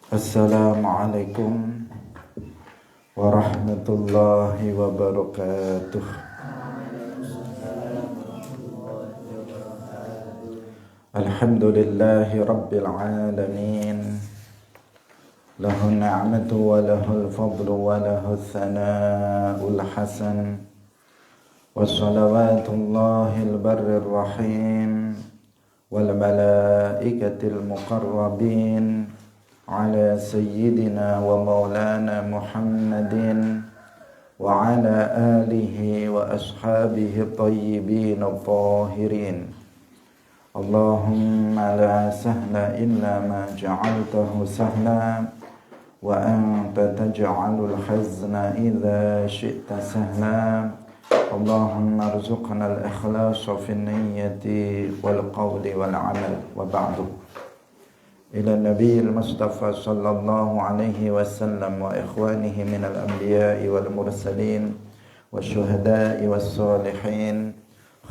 Assalamualaikum warahmatullahi wabarakatuh. Alhamdulillahi rabbil alamin. Lahu ni'matu wa lahul fadlu wa lahul thana'ul hasan. Wa salawatullahil barrir rahim wal malaikatil muqarrabin ala sayyidina wa maulana Muhammadin wa ala alihi wa ashabihi tayyibin at-tahirin. Allahumma la sahla illa ma ja'altahu sahla wa anta taj'alul hazna idza syi'ta sahla. Allahumma arzuqna al-ikhlasa fi niyyati wal qawli wal amal wa ba'du. Ila Nabiyil Mustafa sallallahu alaihi wasallam wa ikhwanihi minal anbiya'i wal mursalin wa syuhada'i was salihin,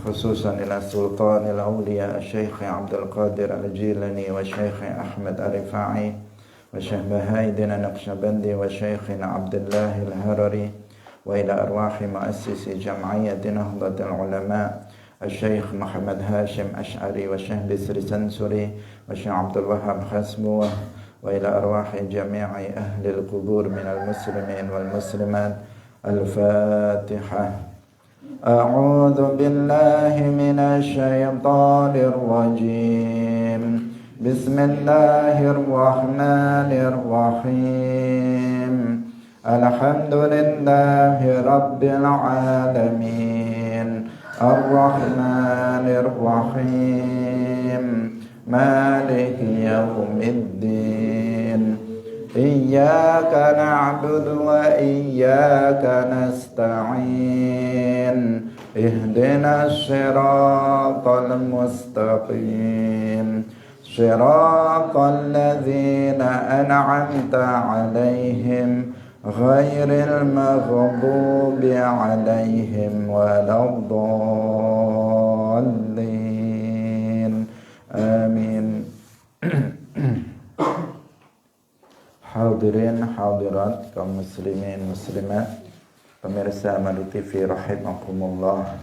khususan ila sultanil awliya Syekh Abdul Qadir Al-Jilani wa Syekh Ahmad Ar-Rifai wa Syekh Bahaidin Naqsyabandi wa Syekh Abdullah Al-Harari wa ila arwahi muassisi jam'iyyati Nahdlatul Ulama Syekh Muhammad Hashim Ash'ari wa Syekh Bisri Sansuri wa Syekh Abdul Wahab Khasmuwah wa ila arwahi jami'i ahli al-qubur minal muslimin wal muslimat. Al-Fatihah. A'udzu billahi minasy syaithanir rajim. Bismillahirrahmanirrahim. Alhamdulillahi rabbil alamin. Ar-Rahmanir Rahim. Maliki yaumiddin. Iyyaka na'budu wa iyyaka nasta'in. Ihdinas siratal mustaqim. Siratal ladzina an'amta 'alaihim ghairil maghdubi 'alaihim waladdallin. Amin. Hadirin hadirat kaum muslimin muslimat, pemirsa Madu TV rahimakumullah.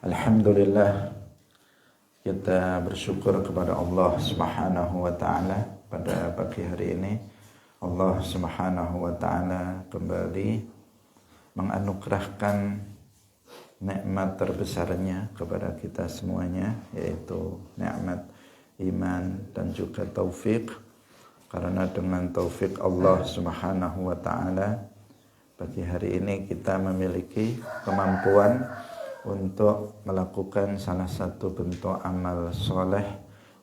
Alhamdulillah, kita bersyukur kepada Allah Subhanahu wa taala pada pagi hari ini. Allah Subhanahu wa taala kembali menganugerahkan nikmat terbesarnya kepada kita semuanya, yaitu nikmat iman dan juga taufik. Karena dengan taufik Allah Subhanahu wa taala, pagi hari ini kita memiliki kemampuan untuk melakukan salah satu bentuk amal soleh,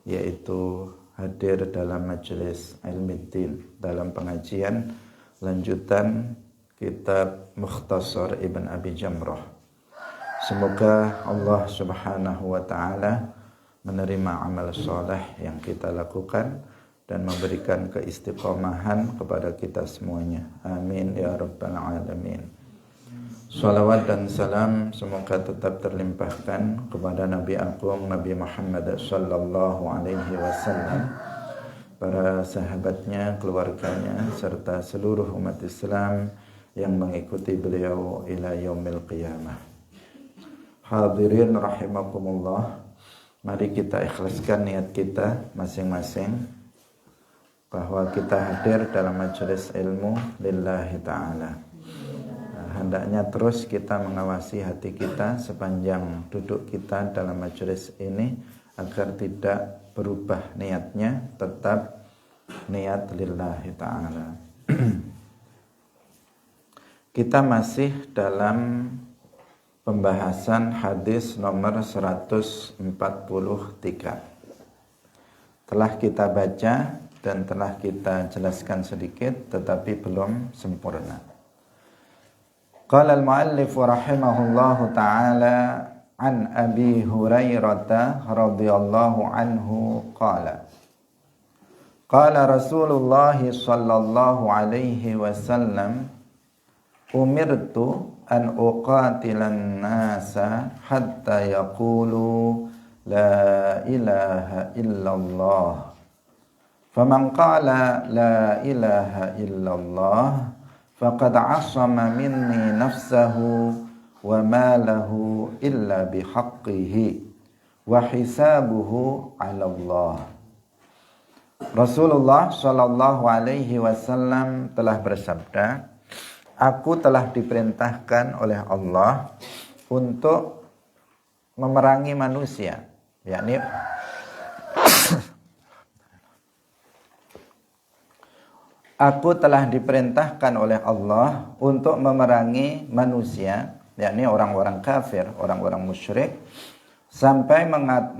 yaitu hadir dalam majelis Ilmiddin, dalam pengajian lanjutan kitab Mukhtasar Ibn Abi Jamrah. Semoga Allah Subhanahu wa taala menerima amal soleh yang kita lakukan dan memberikan keistiqomahan kepada kita semuanya. Amin ya rabbal alamin. Salawat dan salam semoga tetap terlimpahkan kepada Nabi Agung Nabi Muhammad sallallahu alaihi wasallam, para sahabatnya, keluarganya, serta seluruh umat Islam yang mengikuti beliau ila yaumil qiyamah. Hadirin rahimakumullah, mari kita ikhlaskan niat kita masing-masing bahwa kita hadir dalam majelis ilmu lillahi ta'ala. Hendaknya terus kita mengawasi hati kita sepanjang duduk kita dalam majelis ini agar tidak berubah niatnya, tetap niat lillahi ta'ala. Kita masih dalam pembahasan hadis nomor 143. Telah kita baca dan telah kita jelaskan sedikit, tetapi belum sempurna. Qala al-muallif rahimahullahu ta'ala an Abi Hurairah radhiyallahu anhu qala qala Rasulullah sallallahu alaihi wasallam umirtu an uqatilan nasa hatta yaqulu la ilaha illallah. Faman qala la ilaha illallah faqad asama minni nafsahu wa ma lahu illa bihaqqihi wa hisabuhu 'ala Allah. Rasulullah sallallahu alaihi wasallam telah bersabda, aku telah diperintahkan oleh Allah untuk memerangi manusia, yakni aku telah diperintahkan oleh Allah untuk memerangi manusia, yakni orang-orang kafir, orang-orang musyrik, sampai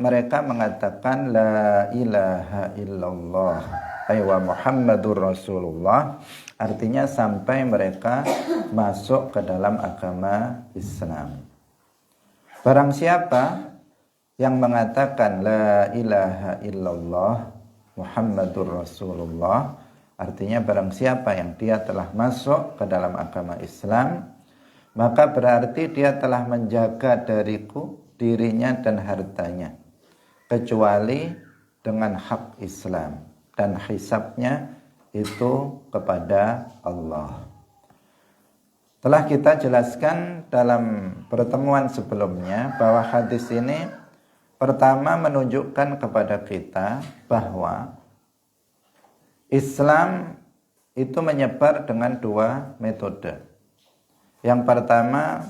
mereka mengatakan la ilaha illallah wa Muhammadur Rasulullah, artinya sampai mereka masuk ke dalam agama Islam. Barang siapa yang mengatakan la ilaha illallah Muhammadur Rasulullah, artinya barang siapa yang dia telah masuk ke dalam agama Islam, maka berarti dia telah menjaga dirinya dan hartanya, kecuali dengan hak Islam, dan hisabnya itu kepada Allah. Telah kita jelaskan dalam pertemuan sebelumnya bahwa hadis ini pertama menunjukkan kepada kita bahwa Islam itu menyebar dengan dua metode. Yang pertama,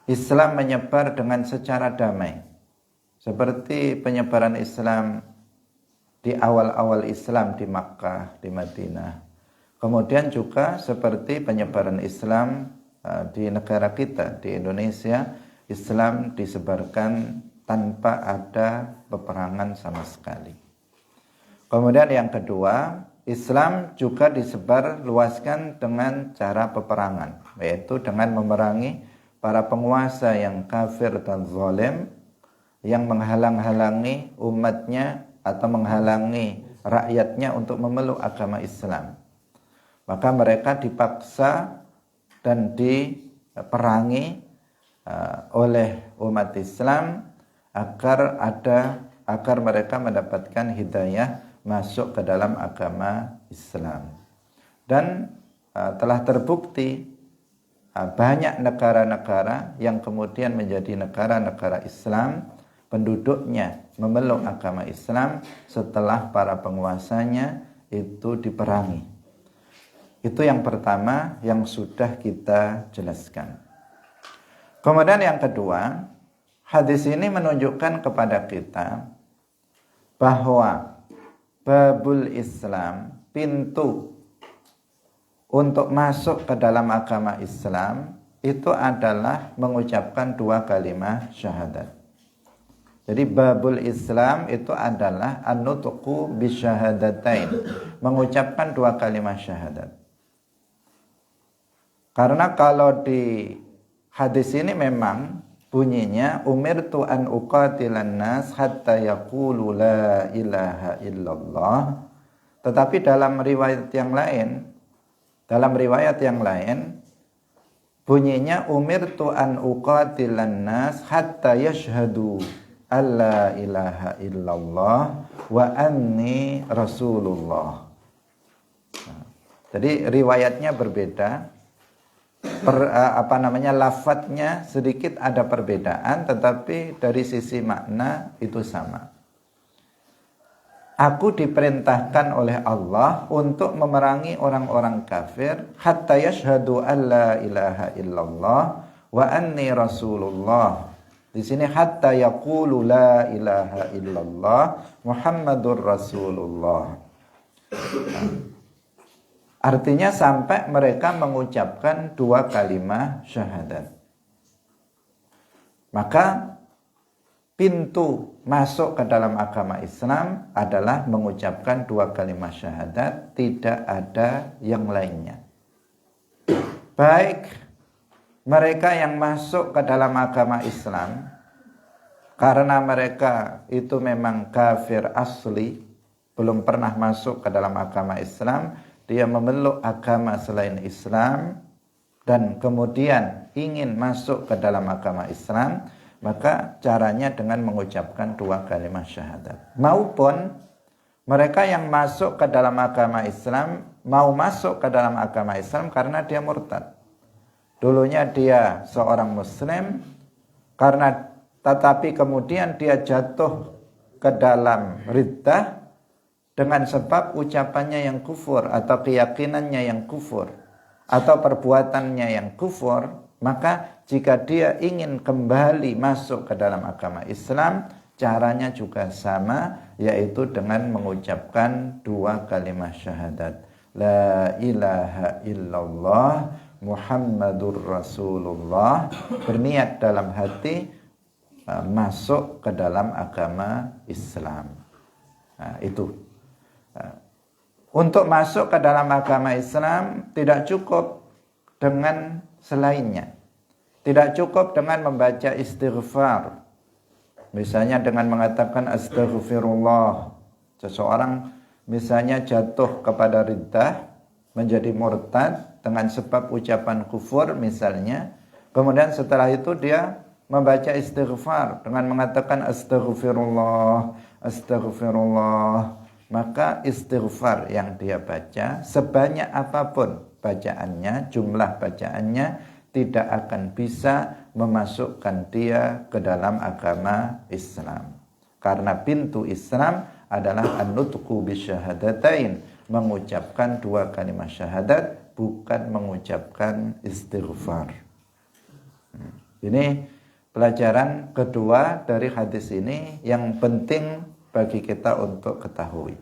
Islam menyebar dengan secara damai, seperti penyebaran Islam di awal-awal Islam di Makkah, di Madinah. Kemudian juga seperti penyebaran Islam di negara kita, di Indonesia, Islam disebarkan tanpa ada peperangan sama sekali. Kemudian yang kedua, Islam juga disebar luaskan dengan cara peperangan, yaitu dengan memerangi para penguasa yang kafir dan zalim, yang menghalang-halangi umatnya atau menghalangi rakyatnya untuk memeluk agama Islam. Maka mereka dipaksa dan diperangi oleh umat Islam agar mereka mendapatkan hidayah masuk ke dalam agama Islam. Dan telah terbukti banyak negara-negara yang kemudian menjadi negara-negara Islam, penduduknya memeluk agama Islam setelah para penguasanya itu diperangi. Itu yang pertama yang sudah kita jelaskan. Kemudian yang kedua, hadis ini menunjukkan kepada kita bahwa babul Islam, pintu untuk masuk ke dalam agama Islam itu adalah mengucapkan dua kalimat syahadat. Jadi babul Islam itu adalah an-nutqu bisyahadatain, mengucapkan dua kalimat syahadat. Karena kalau di hadis ini memang bunyinya umirtu an uqatilan nas hatta yaqulu la ilaha illallah, tetapi dalam riwayat yang lain bunyinya umirtu an uqatilan nas hatta yashhadu alla ilaha illallah wa anni rasulullah. Jadi riwayatnya berbeda. Lafadznya sedikit ada perbedaan, tetapi dari sisi makna itu sama. Aku diperintahkan oleh Allah untuk memerangi orang-orang kafir hatta yashhadu alla ilaha illallah wa anni rasulullah. Di sini hatta yaqulu la ilaha illallah Muhammadur Rasulullah. Artinya sampai mereka mengucapkan dua kalimat syahadat. Maka pintu masuk ke dalam agama Islam adalah mengucapkan dua kalimat syahadat, tidak ada yang lainnya. Baik mereka yang masuk ke dalam agama Islam karena mereka itu memang kafir asli, belum pernah masuk ke dalam agama Islam, dia memeluk agama selain Islam dan kemudian ingin masuk ke dalam agama Islam, maka caranya dengan mengucapkan 2 kalimat syahadat. Maupun mereka yang masuk ke dalam agama Islam, mau masuk ke dalam agama Islam karena dia murtad. Dulunya dia seorang muslim, tetapi kemudian dia jatuh ke dalam riddah dengan sebab ucapannya yang kufur atau keyakinannya yang kufur atau perbuatannya yang kufur, maka jika dia ingin kembali masuk ke dalam agama Islam, caranya juga sama, yaitu dengan mengucapkan 2 kalimat syahadat. La ilaha illallah Muhammadur Rasulullah, berniat dalam hati masuk ke dalam agama Islam. Nah, itu. Untuk masuk ke dalam agama Islam tidak cukup dengan selainnya. Tidak cukup dengan membaca istighfar. Misalnya dengan mengatakan astaghfirullah. Seseorang misalnya jatuh kepada riddah, menjadi murtad dengan sebab ucapan kufur misalnya. Kemudian setelah itu dia membaca istighfar dengan mengatakan astaghfirullah, astaghfirullah. Maka istighfar yang dia baca, sebanyak apapun bacaannya, jumlah bacaannya, tidak akan bisa memasukkan dia ke dalam agama Islam. Karena pintu Islam adalah an-nutqu bisyahadatain, mengucapkan 2 kalimat syahadat, bukan mengucapkan istighfar. Ini pelajaran kedua dari hadis ini yang penting bagi kita untuk ketahui.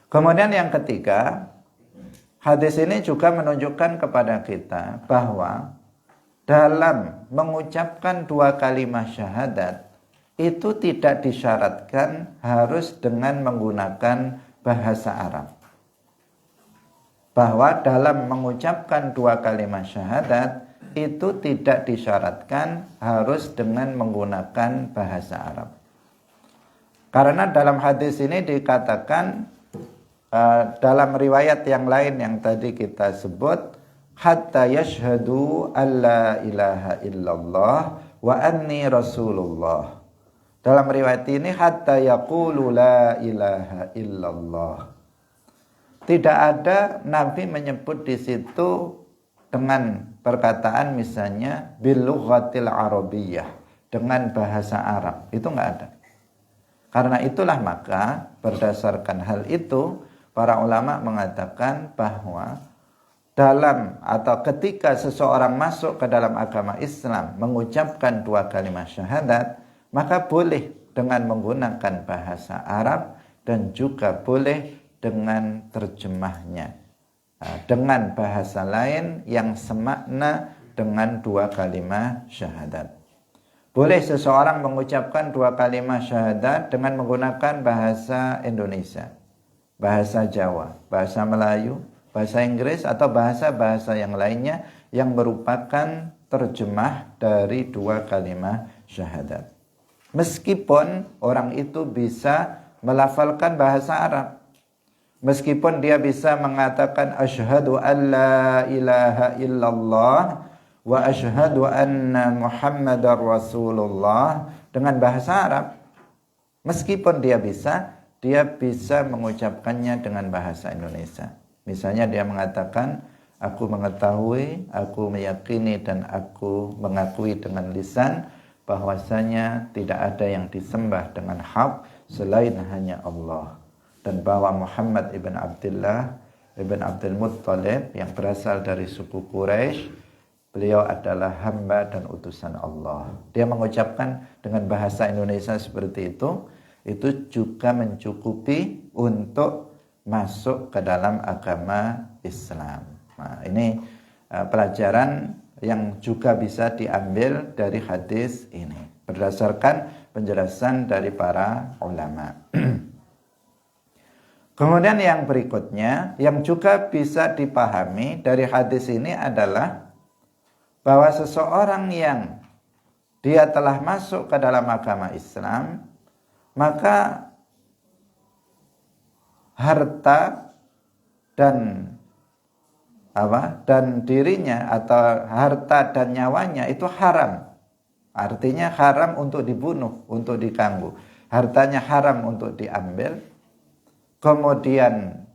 Kemudian yang ketiga, hadis ini juga menunjukkan kepada kita bahwa dalam mengucapkan 2 kalimat syahadat itu tidak disyaratkan harus dengan menggunakan bahasa Arab. Bahwa dalam mengucapkan 2 kalimat syahadat itu tidak disyaratkan harus dengan menggunakan bahasa Arab. Karena dalam hadis ini dikatakan dalam riwayat yang lain yang tadi kita sebut, hatta yashhadu alla ilaha illallah wa anni rasulullah. Dalam riwayat ini hatta yaqulu la ilaha illallah. Tidak ada Nabi menyebut di situ dengan perkataan misalnya bil lughatil arabiyyah, dengan bahasa Arab. Itu enggak ada. Karena itulah maka berdasarkan hal itu para ulama mengatakan bahwa dalam atau ketika seseorang masuk ke dalam agama Islam mengucapkan 2 kalimat syahadat, maka boleh dengan menggunakan bahasa Arab dan juga boleh dengan terjemahnya, dengan bahasa lain yang semakna dengan 2 kalimat syahadat. Boleh seseorang mengucapkan 2 kalimat syahadat dengan menggunakan bahasa Indonesia, bahasa Jawa, bahasa Melayu, bahasa Inggris atau bahasa-bahasa yang lainnya yang merupakan terjemah dari 2 kalimat syahadat. Meskipun orang itu bisa melafalkan bahasa Arab, meskipun dia bisa mengatakan asyhadu an la ilaha illallah wa asyhadu anna Muhammadar Rasulullah dengan bahasa Arab, meskipun dia bisa mengucapkannya dengan bahasa Indonesia. Misalnya dia mengatakan, aku mengetahui, aku meyakini dan aku mengakui dengan lisan bahwasanya tidak ada yang disembah dengan hak selain hanya Allah, dan bahwa Muhammad ibn Abdullah ibn Abdul Muttalib yang berasal dari suku Quraisy, beliau adalah hamba dan utusan Allah. Dia mengucapkan dengan bahasa Indonesia seperti itu juga mencukupi untuk masuk ke dalam agama Islam. Nah, ini pelajaran yang juga bisa diambil dari hadis ini berdasarkan penjelasan dari para ulama. Kemudian yang berikutnya yang juga bisa dipahami dari hadis ini adalah bahwa seseorang yang dia telah masuk ke dalam agama Islam, maka harta dan dirinya atau harta dan nyawanya itu haram Artinya haram untuk dibunuh, untuk diganggu. Hartanya haram untuk diambil. Kemudian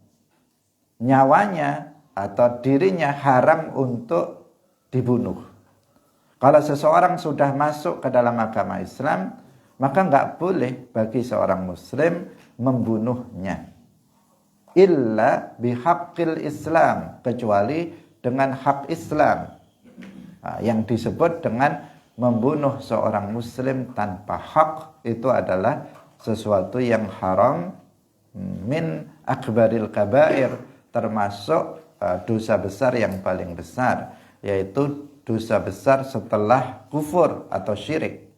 nyawanya atau dirinya haram untuk dibunuh. Kalau seseorang sudah masuk ke dalam agama Islam, maka nggak boleh bagi seorang muslim membunuhnya. Illa bihaqqil Islam, kecuali dengan hak Islam. Yang disebut dengan membunuh seorang muslim tanpa hak itu adalah sesuatu yang haram, min akbaril kabair, termasuk dosa besar yang paling besar, yaitu dosa besar setelah kufur atau syirik.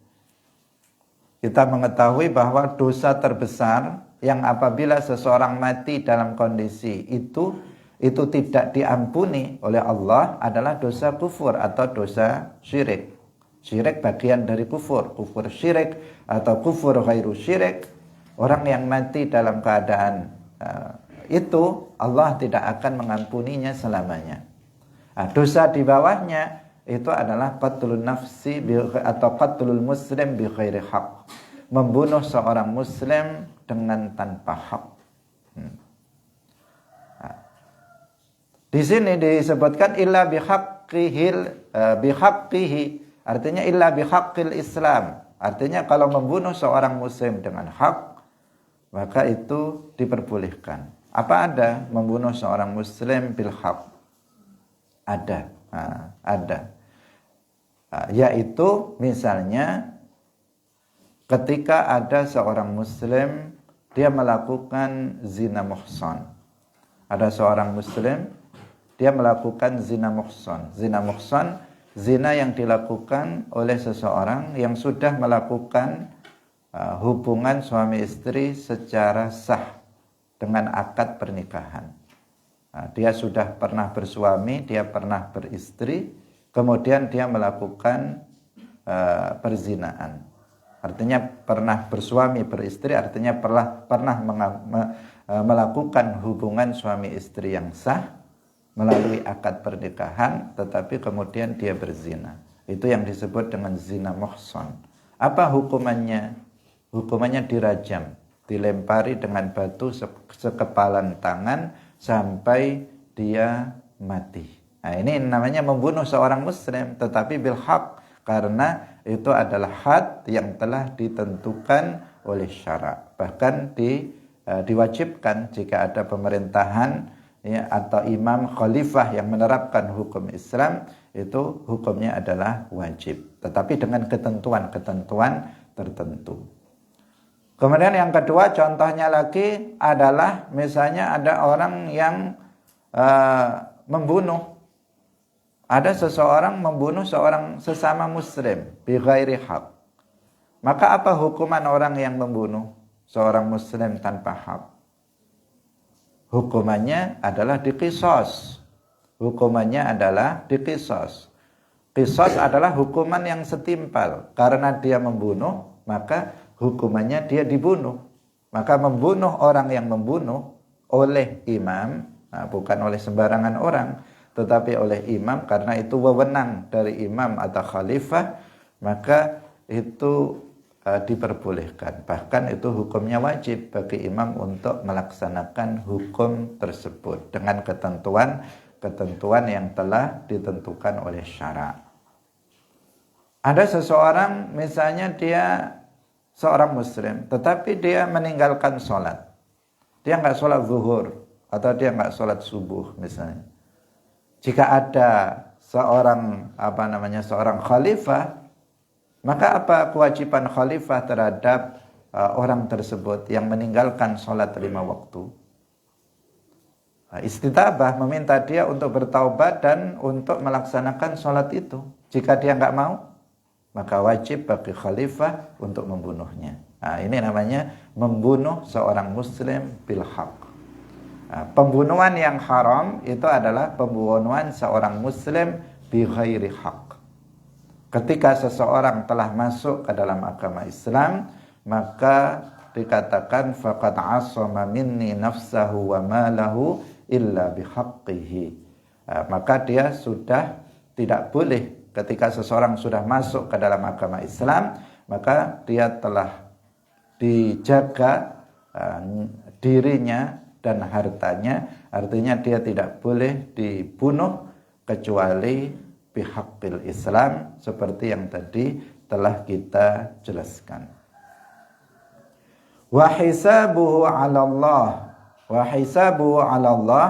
Kita mengetahui bahwa dosa terbesar yang apabila seseorang mati dalam kondisi itu tidak diampuni oleh Allah adalah dosa kufur atau dosa syirik. Syirik bagian dari kufur, kufur syirik atau kufur ghairu syirik. Orang yang mati dalam keadaan itu Allah tidak akan mengampuninya selamanya. Dosa di bawahnya itu adalah qatlun nafsi atau qatlul muslim bi ghairi haq. Membunuh seorang muslim dengan tanpa hak. Di sini disebutkan illa bihaqqihi, artinya illa bihaqqil Islam. Artinya kalau membunuh seorang muslim dengan hak, maka itu diperbolehkan. Apa ada membunuh seorang muslim bil haq? Ada. Ada. Yaitu misalnya ketika ada seorang muslim dia melakukan zina muhsan. Ada seorang muslim dia melakukan zina muhsan. Zina muhsan, zina yang dilakukan oleh seseorang yang sudah melakukan hubungan suami istri secara sah dengan akad pernikahan. Dia sudah pernah bersuami, dia pernah beristri, kemudian dia melakukan perzinaan. Artinya pernah bersuami beristri, artinya pernah melakukan hubungan suami istri yang sah melalui akad pernikahan, tetapi kemudian dia berzina. Itu yang disebut dengan zina muhsan. Apa hukumannya? Hukumannya dirajam, dilempari dengan batu sekepalan tangan sampai dia mati. Nah, ini namanya membunuh seorang muslim, tetapi bil haq, karena itu adalah had yang telah ditentukan oleh syara. Bahkan diwajibkan jika ada pemerintahan atau imam khalifah yang menerapkan hukum Islam, itu hukumnya adalah wajib, tetapi dengan ketentuan-ketentuan tertentu. Kemudian yang kedua, contohnya lagi adalah misalnya ada orang yang membunuh. Ada seseorang membunuh seorang sesama muslim bi ghairi haq. Maka apa hukuman orang yang membunuh seorang muslim tanpa hak? Hukumannya adalah diqisas. Hukumannya adalah diqisas. Qisas adalah hukuman yang setimpal. Karena dia membunuh, maka hukumannya dia dibunuh. Maka membunuh orang yang membunuh oleh imam, bukan oleh sembarangan orang, tetapi oleh imam, karena itu wewenang dari imam atau khalifah, maka itu diperbolehkan. Bahkan itu hukumnya wajib bagi imam untuk melaksanakan hukum tersebut dengan ketentuan yang telah ditentukan oleh syara. Ada seseorang misalnya dia seorang muslim, tetapi dia meninggalkan sholat. Dia nggak sholat zuhur atau dia nggak sholat subuh misalnya. Jika ada seorang seorang khalifah, maka apa kewajiban khalifah terhadap orang tersebut yang meninggalkan sholat 5 waktu? Istitabah, meminta dia untuk bertaubat dan untuk melaksanakan sholat itu. Jika dia nggak mau, maka wajib bagi khalifah untuk membunuhnya. Ini namanya membunuh seorang muslim bil haq. Pembunuhan yang haram itu adalah pembunuhan seorang muslim bi ghairi haq. Ketika seseorang telah masuk ke dalam agama Islam, maka dikatakan faqad asama minni nafsahu wa malahu illa bihaqqihi. Maka dia sudah tidak boleh ketika seseorang sudah masuk ke dalam agama Islam, maka dia telah dijaga dirinya dan hartanya, artinya dia tidak boleh dibunuh kecuali bihaqqil Islam, seperti yang tadi telah kita jelaskan. Wa hisabuhu 'ala Allah. Wa hisabuhu 'ala Allah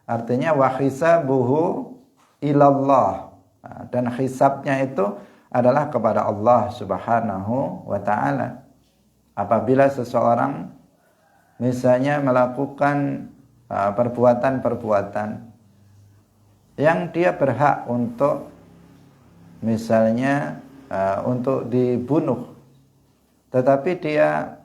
artinya wa hisabuhu ilallah. Dan hisabnya itu adalah kepada Allah Subhanahu wa taala. Apabila seseorang misalnya melakukan perbuatan-perbuatan yang dia berhak untuk misalnya untuk dibunuh, tetapi dia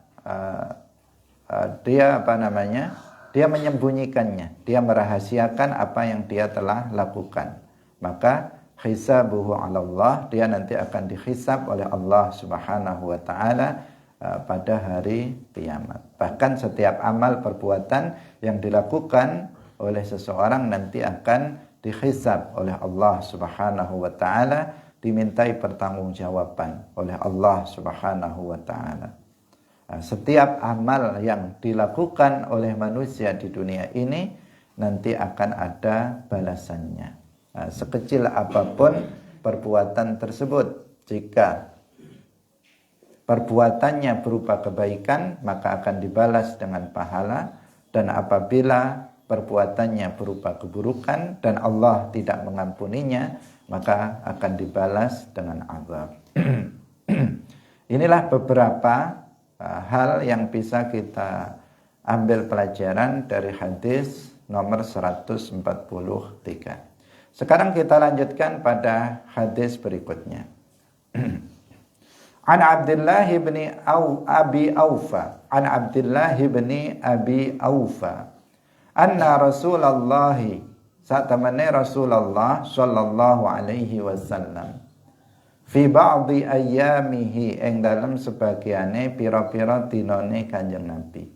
dia menyembunyikannya, dia merahasiakan apa yang dia telah lakukan, maka hisabuhu 'ala Allah, dia nanti akan dihisab oleh Allah Subhanahu wa taala pada hari kiamat. Bahkan setiap amal perbuatan yang dilakukan oleh seseorang nanti akan dihisab oleh Allah Subhanahu wa taala, dimintai pertanggungjawaban oleh Allah Subhanahu wa taala. Setiap amal yang dilakukan oleh manusia di dunia ini nanti akan ada balasannya. Sekecil apapun perbuatan tersebut, jika perbuatannya berupa kebaikan, maka akan dibalas dengan pahala, dan apabila perbuatannya berupa keburukan dan Allah tidak mengampuninya, maka akan dibalas dengan azab. Inilah beberapa hal yang bisa kita ambil pelajaran dari hadis nomor 143. Sekarang kita lanjutkan pada hadis berikutnya. An Abdullah bin Abi Aufa, an Abdullah bin Abi Aufa, anna Rasulullah, satamane Rasulullah sallallahu alaihi wasallam, fi ba'di ayyamihi, ing dalam sebagiane pira-pira dinane Kanjeng Nabi,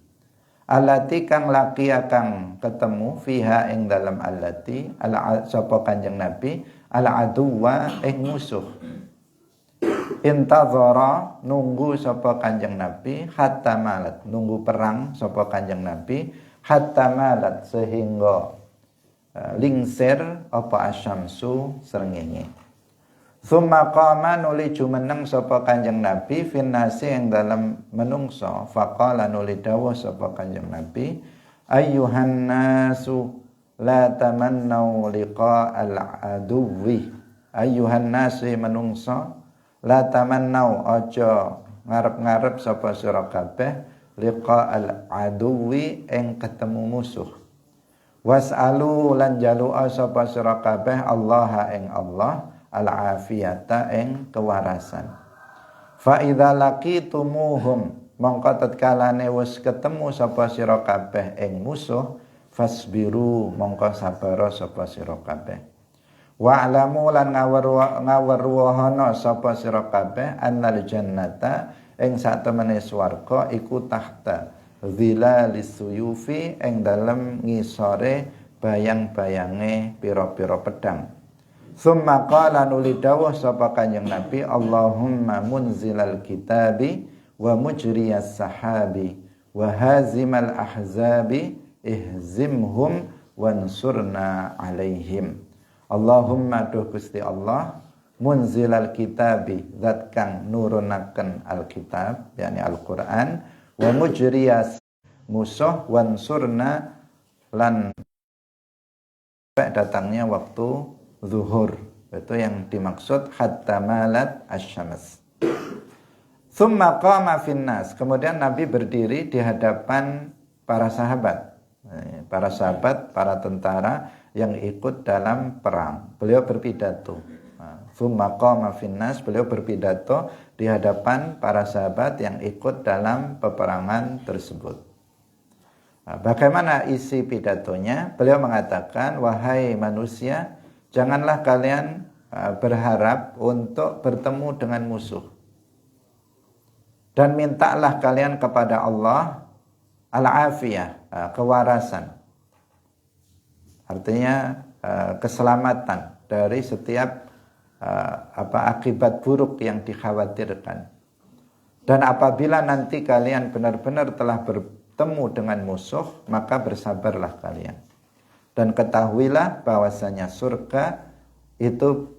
allati kang laqiya kang ketemu, fiha ing dalam allati sapa Kanjeng Nabi, al aduwa ing musuh, intazara nunggu sapa Kanjeng Nabi, hatta malat nunggu perang sapa Kanjeng Nabi, hatta malat sehingga lingsir apa asyamsu srengenge. Tsumma qama nuli jumeneng sapa Kanjeng Nabi finnasi yang dalam menungso, faqala nuli dawuh sapa Kanjeng Nabi, ayyuhan nasu la tamannau liqa'al aduwi, ayyuhan nasu menungso, la tamannau aja ngarep-ngarep sapa sira kabeh, liqa'al aduwi ing ketemu musuh, was'alu lan jalu'a sapa sira kabeh Allah ing Allah, al-afiyata ing kewarasan. Fa idza laqitumuhum, mongko tatkalane wis ketemu sapa sira kabeh ing musuh, fasbiru mongko sabara sapa sira kabeh. Wa alamu lan ngawruhana sapa sira kabeh, annal jannata ing satemene swarga iku tahta zilalis suyufi, ing dalem ngisore bayang-bayange pira-pira pedang. Tsumma qala nuli dawuh sapa Kanjeng Nabi, Allahumma munzilal kitabi wa mujriyas sahabi wa hazimal ahzabi ihzimhum wansurna alaihim. Allahumma duh Gusti Allah, munzilal kitabi, zat kang nurunaken alkitab yakni Al-Qur'an, wa mujriyas musuh, wansurna lan datangnya waktu zuhur, itu yang dimaksud hatta malat asyams. Tsumma qama finnas, kemudian Nabi berdiri di hadapan para sahabat, para tentara yang ikut dalam perang. Beliau berpidato. Tsumma qama finnas, beliau berpidato di hadapan para sahabat yang ikut dalam peperangan tersebut. Bagaimana isi pidatonya? Beliau mengatakan, wahai manusia, janganlah kalian berharap untuk bertemu dengan musuh, dan mintalah kalian kepada Allah al-afiyah, kewarasan, artinya keselamatan dari setiap akibat buruk yang dikhawatirkan. Dan apabila nanti kalian benar-benar telah bertemu dengan musuh, maka bersabarlah kalian. Dan ketahuilah bahwasanya surga itu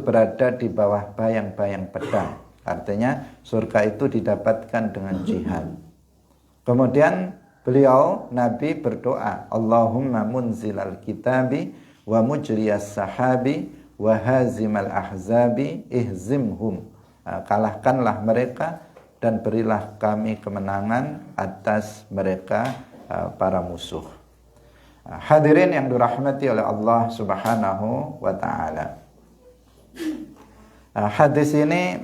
berada di bawah bayang-bayang pedang. Artinya surga itu didapatkan dengan jihad. Kemudian beliau Nabi berdoa, Allahumma munzilal kitabi wa mujriyas sahabi wa hazimal ahzabi ihzimhum. Kalahkanlah mereka dan berilah kami kemenangan atas mereka para musuh. Hadirin yang dirahmati oleh Allah Subhanahu wa taala. Hadis ini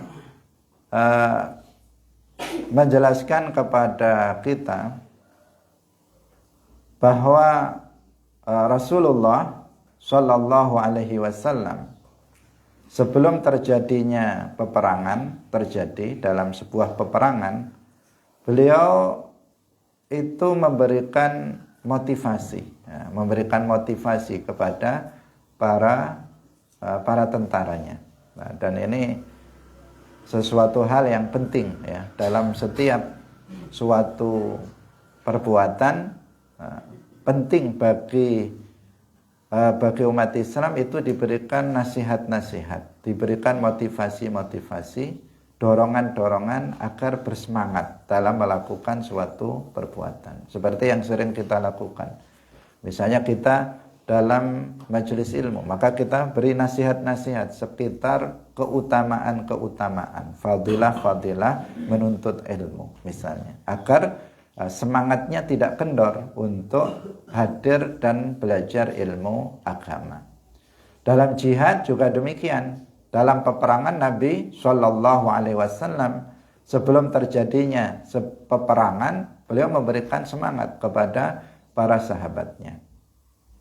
menjelaskan kepada kita bahwa Rasulullah Shallallahu Alaihi Wasallam sebelum terjadinya peperangan, terjadi dalam sebuah peperangan, beliau itu memberikan motivasi kepada para tentaranya. Nah, dan ini sesuatu hal yang penting ya dalam setiap suatu perbuatan. Penting bagi umat Islam itu diberikan nasihat-nasihat, diberikan motivasi-motivasi, dorongan-dorongan agar bersemangat dalam melakukan suatu perbuatan. Seperti yang sering kita lakukan. Misalnya kita dalam majelis ilmu, maka kita beri nasihat-nasihat sekitar keutamaan-keutamaan, fadilah-fadilah menuntut ilmu misalnya, agar semangatnya tidak kendor untuk hadir dan belajar ilmu agama. Dalam jihad juga demikian. Dalam peperangan Nabi Shallallahu Alaihi Wasallam sebelum terjadinya peperangan, beliau memberikan semangat kepada para sahabatnya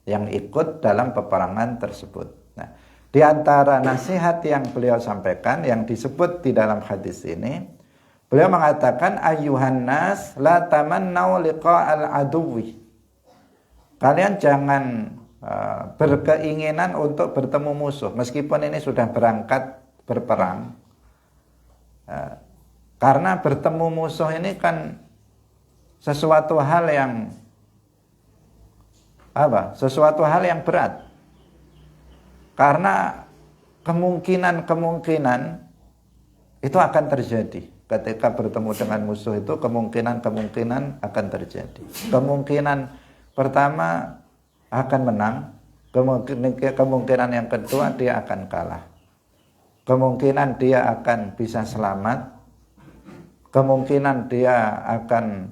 yang ikut dalam peperangan tersebut. Nah, di antara nasihat yang beliau sampaikan yang disebut di dalam hadis ini, beliau mengatakan ayyuhan nas la tamannau liqa'al aduwi. Kalian jangan berkeinginan untuk bertemu musuh meskipun ini sudah berangkat berperang. Karena bertemu musuh ini kan sesuatu hal yang Sesuatu hal yang berat. Karena kemungkinan itu akan terjadi. Ketika bertemu dengan musuh itu kemungkinan akan terjadi. Kemungkinan pertama akan menang, kemungkinan yang kedua dia akan kalah. Kemungkinan dia akan bisa selamat, kemungkinan dia akan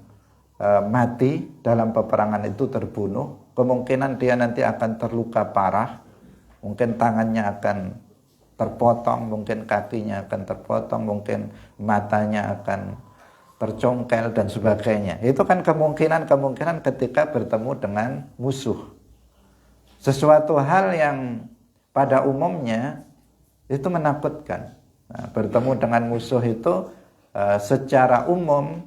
mati dalam peperangan itu, terbunuh, kemungkinan dia nanti akan terluka parah, mungkin tangannya akan terpotong, mungkin kakinya akan terpotong, mungkin matanya akan tercongkel dan sebagainya. Itu kan kemungkinan ketika bertemu dengan musuh. Sesuatu hal yang pada umumnya itu menakutkan. Nah, bertemu dengan musuh itu secara umum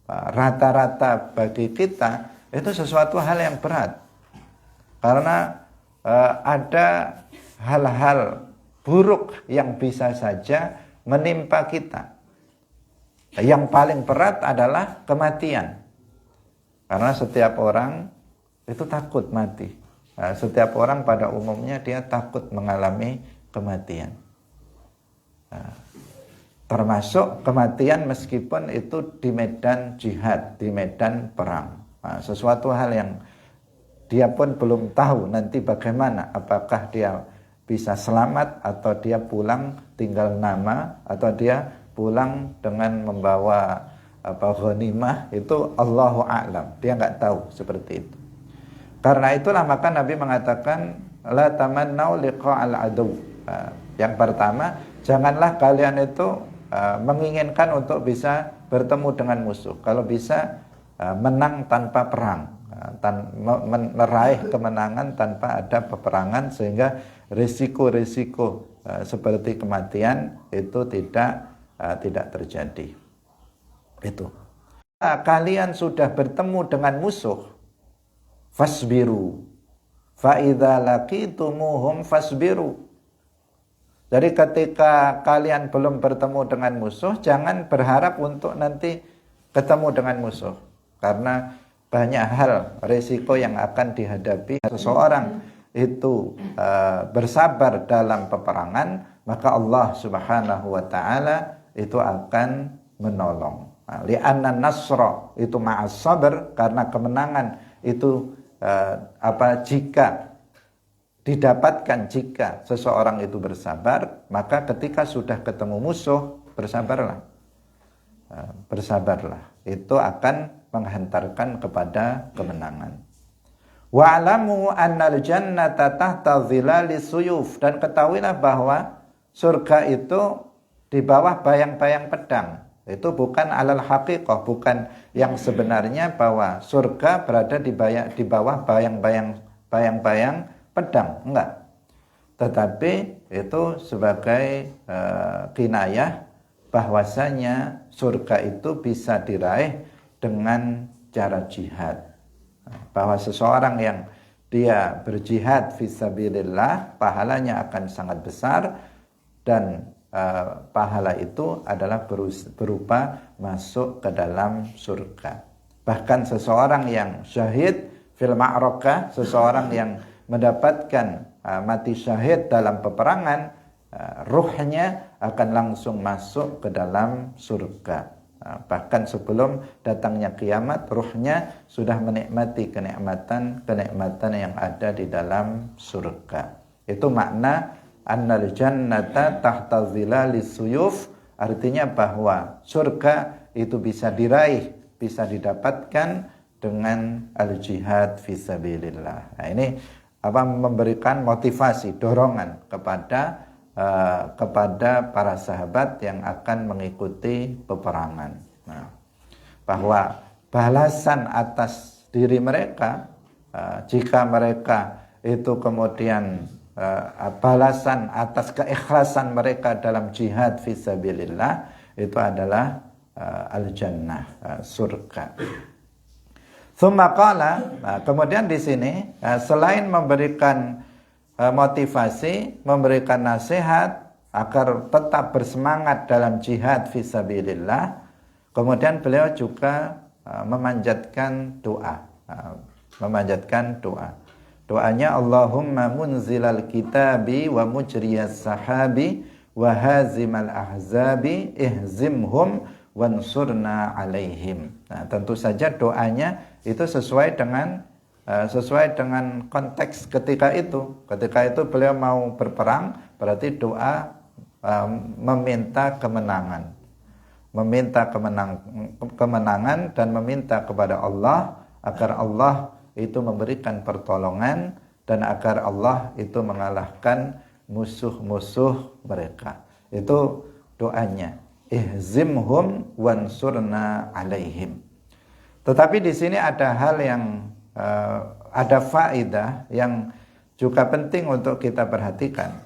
rata-rata bagi kita itu sesuatu hal yang berat. Karena ada hal-hal buruk yang bisa saja menimpa kita. Yang paling berat adalah kematian. Karena setiap orang itu takut mati. Setiap orang pada umumnya dia takut mengalami kematian. Termasuk kematian meskipun itu di medan jihad, di medan perang. Sesuatu hal yang dia pun belum tahu nanti bagaimana, apakah dia bisa selamat atau dia pulang tinggal nama, atau dia pulang dengan membawa ghanimah, itu Allahu a'lam, dia nggak tahu seperti itu. Karena itulah maka Nabi mengatakan la tamannau liqa'al adu. Yang pertama, janganlah kalian itu menginginkan untuk bisa bertemu dengan musuh. Kalau bisa menang tanpa perang, meraih kemenangan tanpa ada peperangan, sehingga risiko-risiko seperti kematian itu tidak terjadi. Itu. Kalian sudah bertemu dengan musuh, fasbiru. Fa idza laqitumuhum fasbiru. Jadi ketika kalian belum bertemu dengan musuh, jangan berharap untuk nanti ketemu dengan musuh. Karena banyak hal risiko yang akan dihadapi seseorang itu bersabar dalam peperangan, maka Allah Subhanahu wa taala itu akan menolong. Li'anna nasra itu ma'as sabr, karena kemenangan itu jika didapatkan jika seseorang itu bersabar, maka ketika sudah ketemu musuh, bersabarlah. Bersabarlah. Itu akan menghantarkan kepada kemenangan. Wa'lamu annal jannata tahta dhilalis suyuf, dan ketahuilah bahwa surga itu di bawah bayang-bayang pedang. Itu bukan alal haqiqah, bukan yang sebenarnya bahwa surga berada di bawah bayang-bayang pedang, enggak. Tetapi itu sebagai kinayah bahwasanya surga itu bisa diraih dengan cara jihad. Bahwa seseorang yang dia berjihad fisabilillah, pahalanya akan sangat besar, dan pahala itu adalah berupa masuk ke dalam surga. Bahkan seseorang yang syahid fil ma'rakah, seseorang yang mendapatkan mati syahid dalam peperangan, ruhnya akan langsung masuk ke dalam surga. Bahkan sebelum datangnya kiamat, ruhnya sudah menikmati kenikmatan yang ada di dalam surga. Itu makna annal jannata tahta dhilalis suyuf, artinya bahwa surga itu bisa diraih, bisa didapatkan dengan al-jihad fisabilillah. Nah, ini memberikan motivasi, dorongan kepada para sahabat yang akan mengikuti peperangan. Nah, bahwa balasan atas diri mereka, jika mereka itu kemudian balasan atas keikhlasan mereka dalam jihad fisabilillah, itu adalah al-jannah, surga. Tsumma qala, kemudian di sini selain memberikan motivasi, memberikan nasihat agar tetap bersemangat dalam jihad fisabilillah, kemudian beliau juga memanjatkan doa. Doanya, Allahumma munzilal kitabi wa mujriyas sahabi wa hazimal ahzabi ihzimhum wansurna alaihim. Nah, tentu saja doanya itu sesuai dengan konteks ketika itu. Ketika itu beliau mau berperang, berarti doa meminta kemenangan. Meminta kemenangan dan meminta kepada Allah agar Allah itu memberikan pertolongan dan agar Allah itu mengalahkan musuh-musuh mereka. Itu doanya. Ihzimhum wansurna alaihim. Tetapi di sini ada hal yang ada faedah yang juga penting untuk kita perhatikan,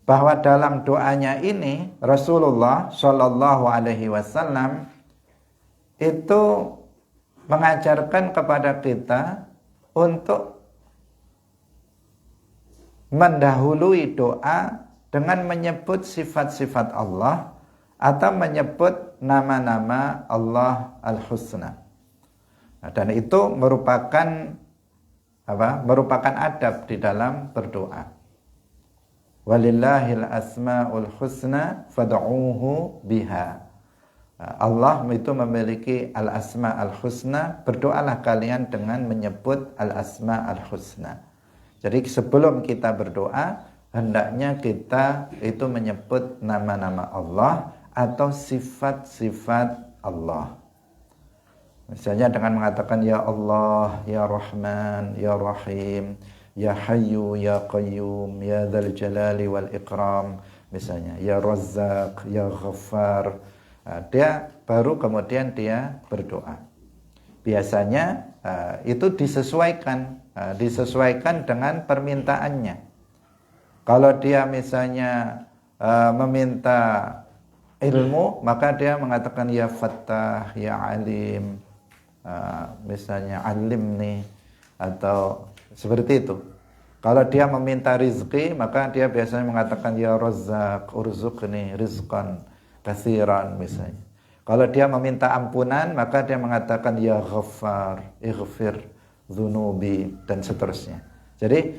bahwa dalam doanya ini Rasulullah Shallallahu Alaihi Wasallam itu mengajarkan kepada kita untuk mendahului doa dengan menyebut sifat-sifat Allah atau menyebut nama-nama Allah Al-Husna. Nah, dan itu merupakan adab di dalam berdoa. Walillahil asmaul husna fad'uuhu biha. Allah itu memiliki al-asma al-husna, berdoalah kalian dengan menyebut al-asma al-husna. Jadi sebelum kita berdoa, hendaknya kita itu menyebut nama-nama Allah atau sifat-sifat Allah. Misalnya dengan mengatakan ya Allah, ya Rahman, ya Rahim, ya Hayyu, ya Qayyum, ya Dzal Jalali wal Ikram, misalnya ya Razzaq, ya Ghaffar. Dia baru kemudian dia berdoa. Biasanya itu disesuaikan dengan permintaannya. Kalau dia misalnya meminta ilmu, maka dia mengatakan ya Fattah, ya Alim, misalnya alimni, atau seperti itu. Kalau dia meminta rizki, maka dia biasanya mengatakan ya Razzaq, urzuqni rizqan katsiran misalnya. Kalau dia meminta ampunan, maka dia mengatakan ya Ghaffar, ighfir dzunubi dan seterusnya. Jadi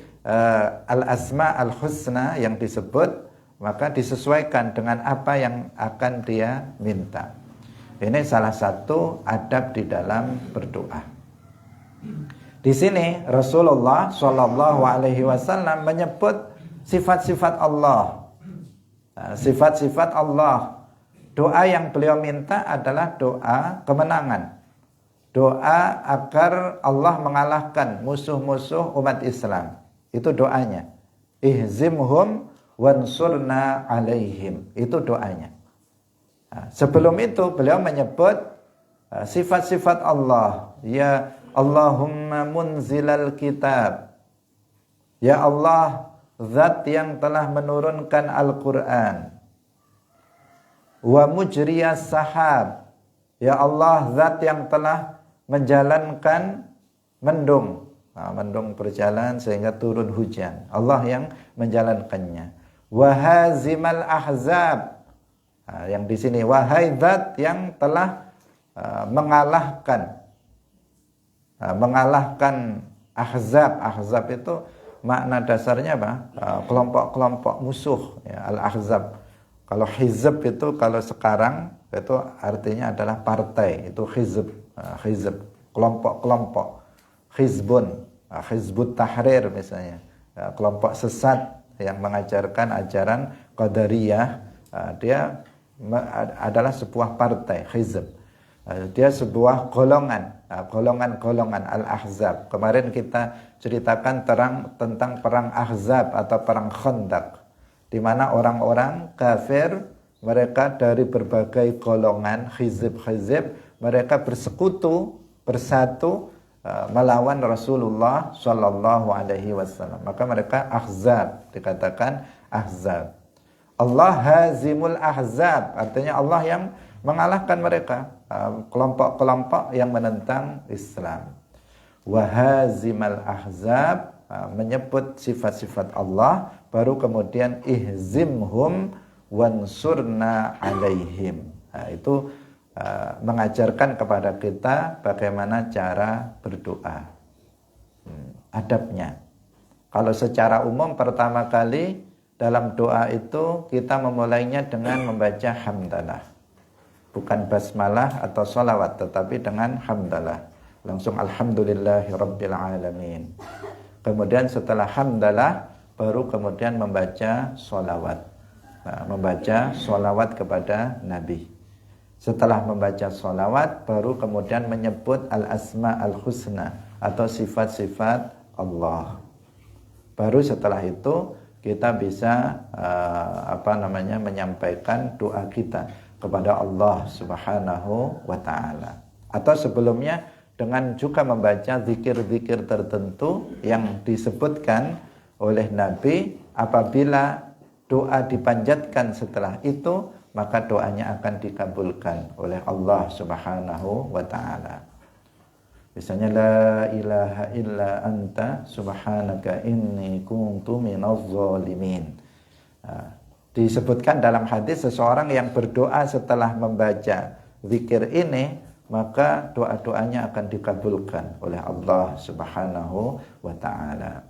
al-asma al-husna yang disebut maka disesuaikan dengan apa yang akan dia minta. Ini salah satu adab di dalam berdoa. Di sini Rasulullah Shallallahu Alaihi Wasallam menyebut sifat-sifat Allah, sifat-sifat Allah. Doa yang beliau minta adalah doa kemenangan, doa agar Allah mengalahkan musuh-musuh umat Islam. Itu doanya. Ihzimhum wansurna alaihim. Itu doanya. Sebelum itu beliau menyebut sifat-sifat Allah. Ya Allahumma munzilal kitab. Ya Allah, zat yang telah menurunkan Al-Quran. Wa mujriyas sahab. Ya Allah, zat yang telah menjalankan mendung. Mendung berjalan sehingga turun hujan. Allah yang menjalankannya. Wa hazimal ahzab. Yang di sini wahai zat yang telah mengalahkan ahzab. Ahzab itu makna dasarnya apa? Kelompok-kelompok musuh, ya, al-ahzab. Kalau hizb itu kalau sekarang itu artinya adalah partai, itu hizb, kelompok-kelompok. Hizbun, Hizbut Tahrir misalnya, kelompok sesat yang mengajarkan ajaran Qadariyah, dia adalah sebuah partai, hizb. Dia sebuah golongan al-ahzab. Kemarin kita ceritakan tentang perang Ahzab atau perang Khandaq, di mana orang-orang kafir mereka dari berbagai golongan hizb-hizb mereka bersekutu bersatu melawan Rasulullah Shallallahu Alaihi Wasallam. Maka mereka ahzab, dikatakan ahzab. Allah hazimul ahzab, artinya Allah yang mengalahkan mereka, kelompok-kelompok yang menentang Islam. Wahazimal ahzab, menyebut sifat-sifat Allah, baru kemudian ihzimhum wansurna alaihim. Itu mengajarkan kepada kita bagaimana cara berdoa, adabnya. Kalau secara umum pertama kali dalam doa itu kita memulainya dengan membaca hamdalah, bukan basmalah atau sholawat, tetapi dengan hamdalah. Langsung alhamdulillahi rabbil alamin. Kemudian setelah hamdalah baru kemudian membaca sholawat, membaca sholawat kepada Nabi. Setelah membaca sholawat baru kemudian menyebut al-asma al-husna atau sifat-sifat Allah. Baru setelah itu kita bisa menyampaikan doa kita kepada Allah Subhanahu wa taala. Atau sebelumnya dengan juga membaca zikir-zikir tertentu yang disebutkan oleh Nabi. Apabila doa dipanjatkan setelah itu, maka doanya akan dikabulkan oleh Allah Subhanahu wa taala. Misalnya la ilaha illa anta subhanaka inni kuntu minadh dhalimin. Disebutkan dalam hadis seseorang yang berdoa setelah membaca zikir ini, maka doa-doanya akan dikabulkan oleh Allah Subhanahu wa taala.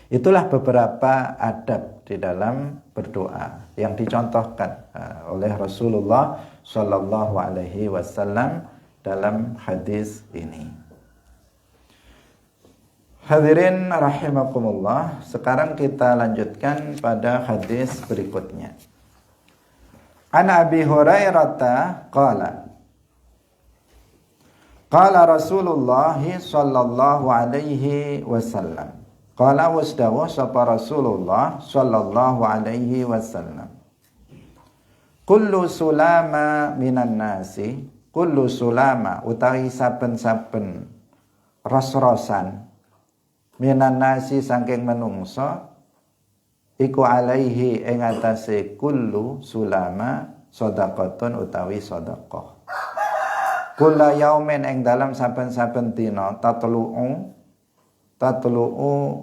Itulah beberapa adab di dalam berdoa yang dicontohkan oleh Rasulullah Shallallahu Alaihi Wasallam dalam hadis ini. Hadirin rahimakumullah, sekarang kita lanjutkan pada hadis berikutnya. An Abi Hurairah qala Rasulullah sallallahu alaihi wasallam. Qala wasdawu sapa Rasulullah sallallahu alaihi wasallam. Kullu sulama minan nasi, kullu sulama utawi saben-saben ros-rosan minan nasi saking menungso iku alaihi ing atase kullu sulama sedekahun utawi sedekah. Kula yaumin ing dalam saben-saben dina tatlu'u tatlu'u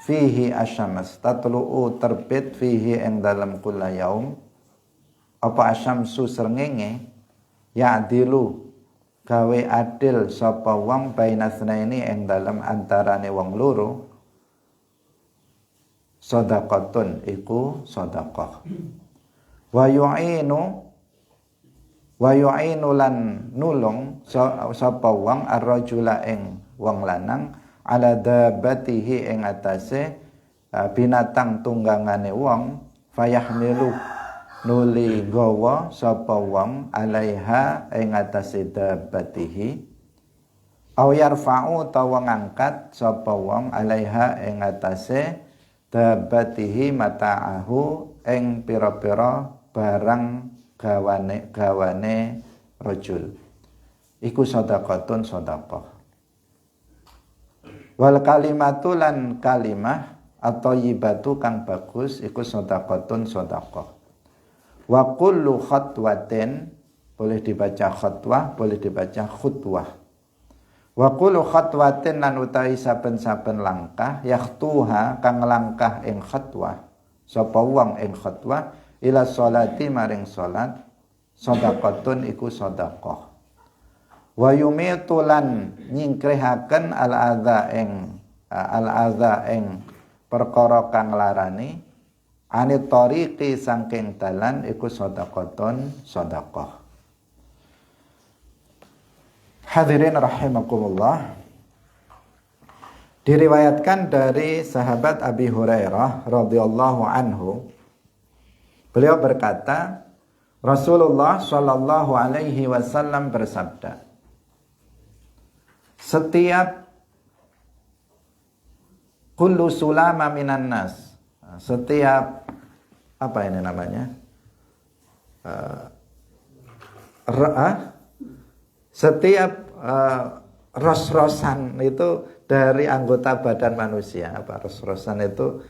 fihi asyamas, tatlu'u terbit fihi ing dalam kula yaum apa asyamsu srengenge ya'dilu gawe adil sapa wong bainasnaini ing dalam antarane wong loro sedekatun iku sedekah wa yu'inu lan nulung sapa wong ar-rajula ing wong lanang ala dabatihi ing atase binatang tunggangane wong fayahmilu nuli gawa sapa wong alaiha ing atase dabatihi aw yarfa'u tawa ngangkat sapa wong alaiha ing atase dabatihi mata'ahu ing pira-pira barang gawane rajul iku sedekatun sedekah wal kalimatu lan kalimah atau yibatu kang bagus iku sedekatun sedekah wa kullu khatwatin boleh dibaca khatwah boleh dibaca khutwah wa kullu khatwatin lan utawi saben-saben langkah yaktuha kang langkah ing khatwah sapa wong ing khatwah ila sholati maring salat sedekatun iku sedekah wa yumitu lan nyingkrihaken al-adza ing perkara kang larani anit tariqi saking dalan iku sedekatun sedekah. Hadirin rahimakumullah, diriwayatkan dari sahabat Abi Hurairah radhiyallahu anhu, beliau berkata Rasulullah sallallahu alaihi wasallam bersabda, setiap kullu sulama minan nas, setiap apa ini namanya, setiap ros-rosan itu dari anggota badan manusia. Apa ros-rosan itu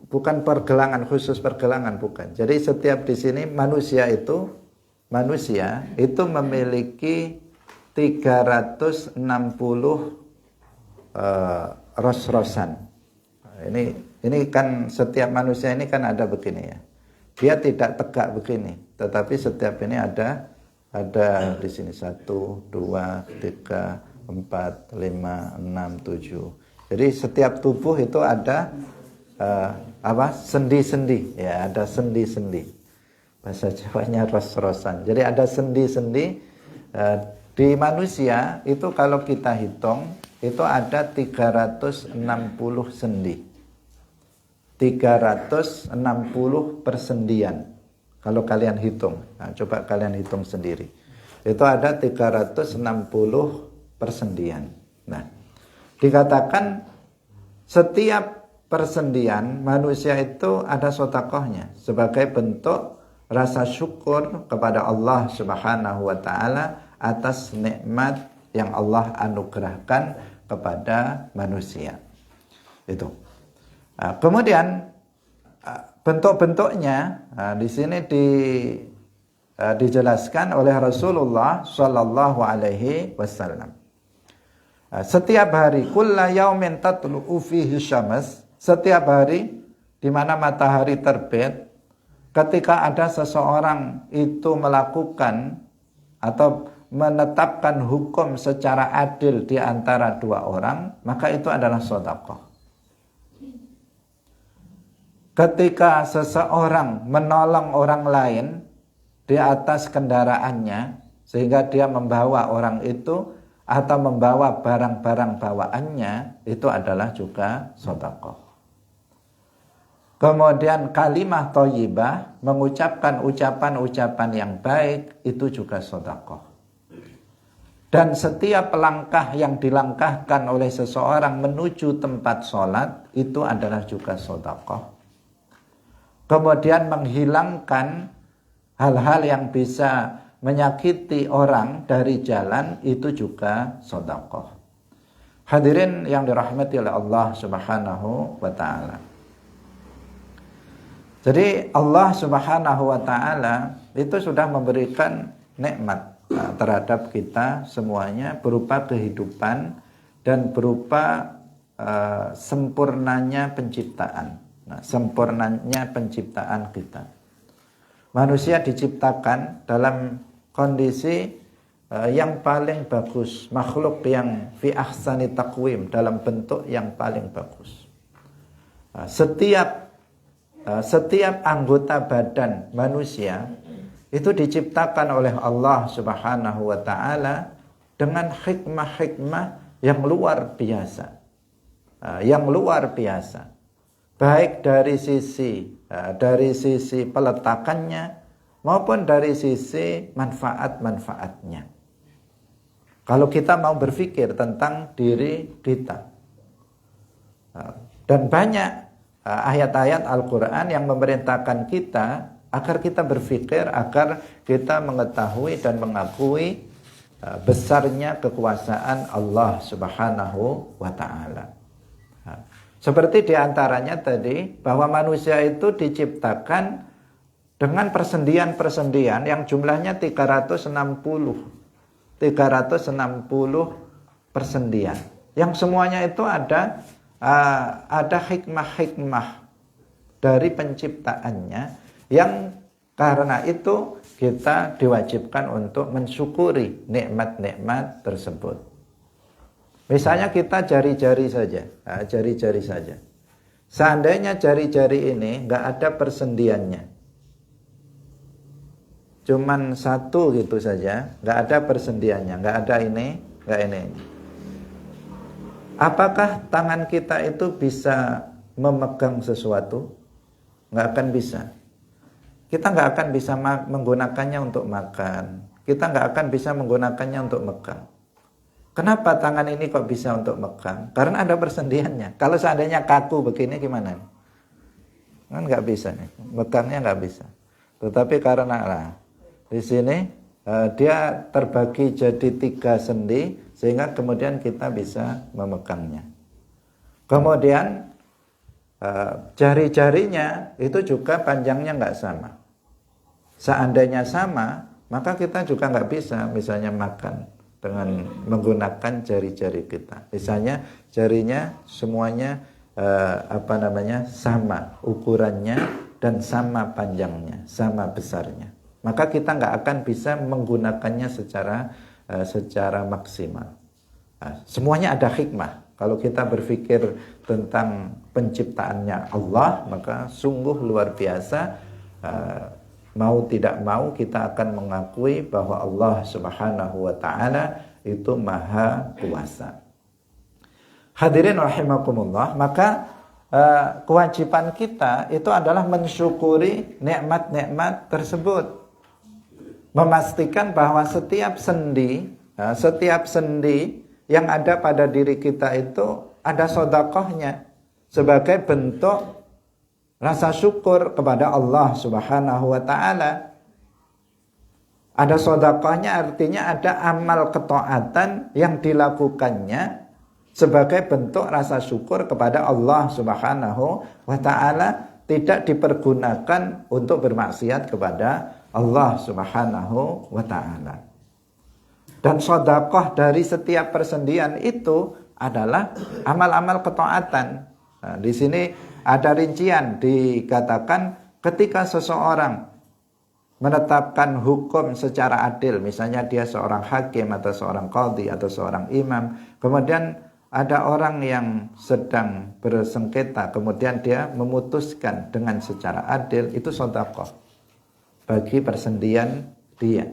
bukan pergelangan, khusus pergelangan, bukan. Jadi setiap di sini manusia itu memiliki 360 ros-rosan. Ini kan setiap manusia ini kan ada begini ya. Dia tidak tegak begini, tetapi setiap ini ada di sini 1, 2, 3, 4, 5, 6, 7. Jadi setiap tubuh itu ada sendi-sendi ya, ada sendi-sendi. Bahasa Jawanya ros-rosan. Jadi ada sendi-sendi di manusia itu kalau kita hitung itu ada 360 sendi. 360 persendian. Kalau kalian hitung. Nah, coba kalian hitung sendiri. Itu ada 360 persendian. Nah, dikatakan setiap persendian manusia itu ada sedekahnya sebagai bentuk rasa syukur kepada Allah Subhanahu wa taala atas nikmat yang Allah anugerahkan kepada manusia. Itu. Kemudian bentuk-bentuknya di sini dijelaskan oleh Rasulullah sallallahu alaihi wasallam. Setiap hari kulla yaumin tatlu'u fihi syams, setiap hari di mana matahari terbit, ketika ada seseorang itu melakukan atau menetapkan hukum secara adil di antara dua orang, maka itu adalah sedekah. Ketika seseorang menolong orang lain di atas kendaraannya sehingga dia membawa orang itu atau membawa barang-barang bawaannya, itu adalah juga sedekah. Kemudian kalimah thayyibah, mengucapkan ucapan-ucapan yang baik, itu juga sedekah. Dan setiap langkah yang dilangkahkan oleh seseorang menuju tempat sholat, itu adalah juga sedekah. Kemudian menghilangkan hal-hal yang bisa menyakiti orang dari jalan, itu juga sedekah. Hadirin yang dirahmati oleh Allah Subhanahu wa taala. Jadi Allah Subhanahu wa taala itu sudah memberikan nikmat terhadap kita semuanya berupa kehidupan dan berupa sempurnanya penciptaan. Nah, sempurnanya penciptaan kita. Manusia diciptakan dalam kondisi yang paling bagus, makhluk yang fi ahsani taqwim, dalam bentuk yang paling bagus. Setiap anggota badan manusia itu diciptakan oleh Allah Subhanahu wa taala dengan hikmah-hikmah yang luar biasa. Yang luar biasa. Baik dari sisi peletakannya maupun dari sisi manfaat-manfaatnya. Kalau kita mau berpikir tentang diri kita. Dan banyak ayat-ayat Al-Quran yang memerintahkan kita agar kita berpikir, agar kita mengetahui dan mengakui besarnya kekuasaan Allah Subhanahu wa ta'ala. Seperti diantaranya tadi, bahwa manusia itu diciptakan dengan persendian-persendian yang jumlahnya 360 persendian. Yang semuanya itu ada hikmah-hikmah dari penciptaannya, yang karena itu kita diwajibkan untuk mensyukuri nikmat-nikmat tersebut. Misalnya kita jari-jari saja. Seandainya jari-jari ini nggak ada persendiannya, cuman satu gitu saja, nggak ada persendiannya, nggak ada ini, nggak ini. Apakah tangan kita itu bisa memegang sesuatu? Nggak akan bisa. Kita nggak akan bisa menggunakannya untuk makan. Kita nggak akan bisa menggunakannya untuk megang. Kenapa tangan ini kok bisa untuk megang? Karena ada persendiannya. Kalau seandainya kaku begini gimana? Kan nggak bisa nih. Megangnya nggak bisa. Tetapi karena di sini dia terbagi jadi 3 sendi, sehingga kemudian kita bisa memegangnya. Kemudian jari-jarinya itu juga panjangnya nggak sama. Seandainya sama, maka kita juga nggak bisa misalnya makan dengan menggunakan jari-jari kita. Misalnya jarinya semuanya sama ukurannya dan sama panjangnya, sama besarnya. Maka kita nggak akan bisa menggunakannya secara maksimal. Semuanya ada hikmah. Kalau kita berpikir tentang penciptaannya Allah, maka sungguh luar biasa. Mau tidak mau kita akan mengakui bahwa Allah Subhanahu wa ta'ala itu maha kuasa. Hadirin rahimakumullah, maka kewajiban kita itu adalah mensyukuri nikmat-nikmat tersebut. Memastikan bahwa setiap sendi yang ada pada diri kita itu ada sedekahnya sebagai bentuk rasa syukur kepada Allah Subhanahu wa ta'ala. Ada sedekahnya artinya ada amal ketaatan yang dilakukannya sebagai bentuk rasa syukur kepada Allah Subhanahu wa ta'ala, tidak dipergunakan untuk bermaksiat kepada Allah Subhanahu wa ta'ala. Dan sedekah dari setiap persendian itu adalah amal-amal ketaatan. Nah, di sini ada rincian, dikatakan ketika seseorang menetapkan hukum secara adil, misalnya dia seorang hakim atau seorang qadhi atau seorang imam, kemudian ada orang yang sedang bersengketa, kemudian dia memutuskan dengan secara adil, itu sedekah bagi persendian dia.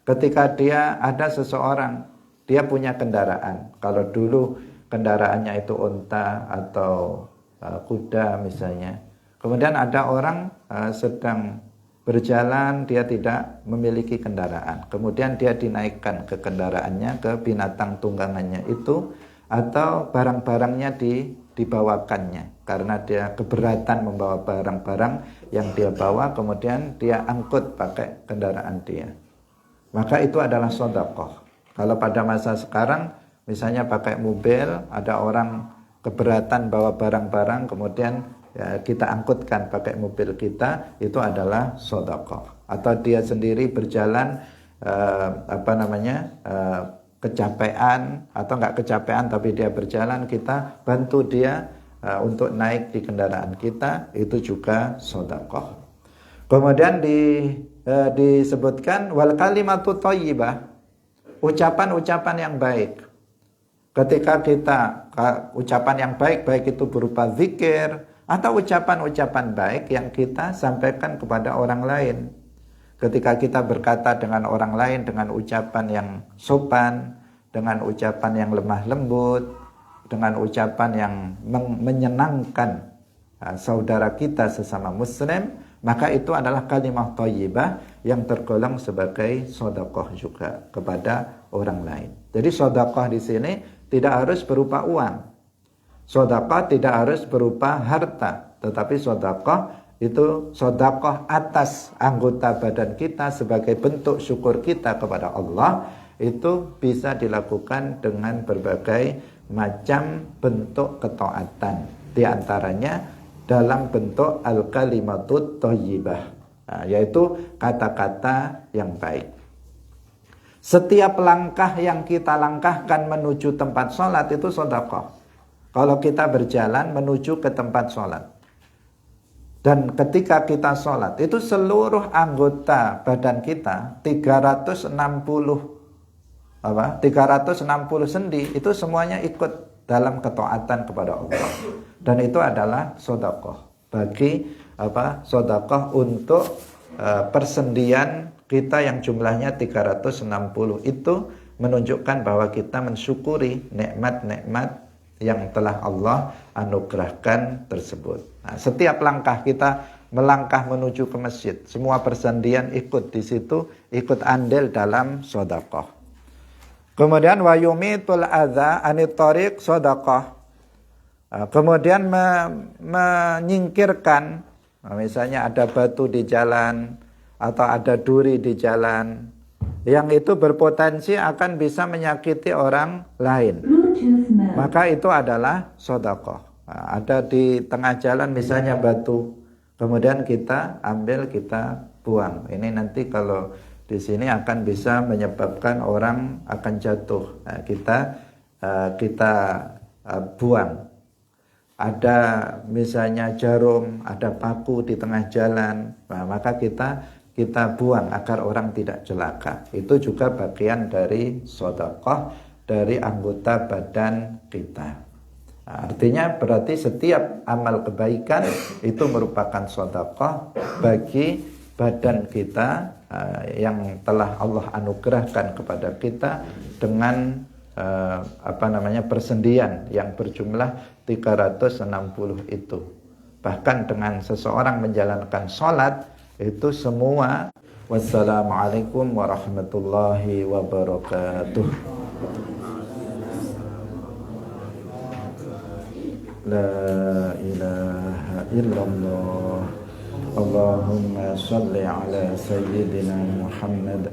Ketika dia ada seseorang, dia punya kendaraan, kalau dulu kendaraannya itu unta atau kuda misalnya. Kemudian ada orang sedang berjalan, dia tidak memiliki kendaraan. Kemudian dia dinaikkan ke kendaraannya, ke binatang tunggangannya itu, atau barang-barangnya dibawakannya. Karena dia keberatan membawa barang-barang yang dia bawa, kemudian dia angkut pakai kendaraan dia. Maka itu adalah sedekah. Kalau pada masa sekarang, misalnya pakai mobil, ada orang keberatan bawa barang-barang, kemudian kita angkutkan pakai mobil kita, itu adalah sedekah. Atau dia sendiri berjalan kecapean atau nggak kecapean tapi dia berjalan, kita bantu dia untuk naik di kendaraan kita, itu juga sedekah. Kemudian disebutkan wal kalimatu thayyibah, ucapan-ucapan yang baik. Ketika kita ucapan yang baik, baik itu berupa zikir atau ucapan-ucapan baik yang kita sampaikan kepada orang lain. Ketika kita berkata dengan orang lain dengan ucapan yang sopan, dengan ucapan yang lemah lembut, dengan ucapan yang menyenangkan saudara kita sesama muslim, maka itu adalah kalimah thayyibah yang tergolong sebagai sedekah juga kepada orang lain. Jadi sedekah di sini tidak harus berupa uang. Sedekah tidak harus berupa harta, tetapi sedekah itu sedekah atas anggota badan kita sebagai bentuk syukur kita kepada Allah, itu bisa dilakukan dengan berbagai macam bentuk ketaatan. Di antaranya dalam bentuk al-kalimatut thayyibah, yaitu kata-kata yang baik. Setiap langkah yang kita langkahkan menuju tempat sholat itu sedekah. Kalau kita berjalan menuju ke tempat sholat, dan ketika kita sholat, itu seluruh anggota badan kita 360 sendi itu semuanya ikut dalam ketaatan kepada Allah. Dan itu adalah sedekah. Bagi sedekah untuk persendian kita yang jumlahnya 360 itu menunjukkan bahwa kita mensyukuri nikmat-nikmat yang telah Allah anugerahkan tersebut. Nah, setiap langkah kita melangkah menuju ke masjid, semua persendian ikut di situ, ikut andil dalam sedekah. Kemudian wa yumitul adza anit thariq sedekah. Kemudian menyingkirkan, misalnya ada batu di jalan atau ada duri di jalan yang itu berpotensi akan bisa menyakiti orang lain, maka itu adalah sedekah. Ada di tengah jalan misalnya batu, kemudian kita ambil, kita buang. Ini nanti kalau di sini akan bisa menyebabkan orang akan jatuh. Nah, kita buang. Ada misalnya jarum, ada paku di tengah jalan, nah, maka kita buang agar orang tidak celaka. Itu juga bagian dari sedekah dari anggota badan kita. Nah, artinya berarti setiap amal kebaikan itu merupakan sedekah bagi badan kita yang telah Allah anugerahkan kepada kita dengan persendian yang berjumlah 360 itu. Bahkan dengan seseorang menjalankan sholat itu semua. Wassalamualaikum warahmatullahi wabarakatuh. La ilaha illallah. Allahumma salli ala sayyidina Muhammad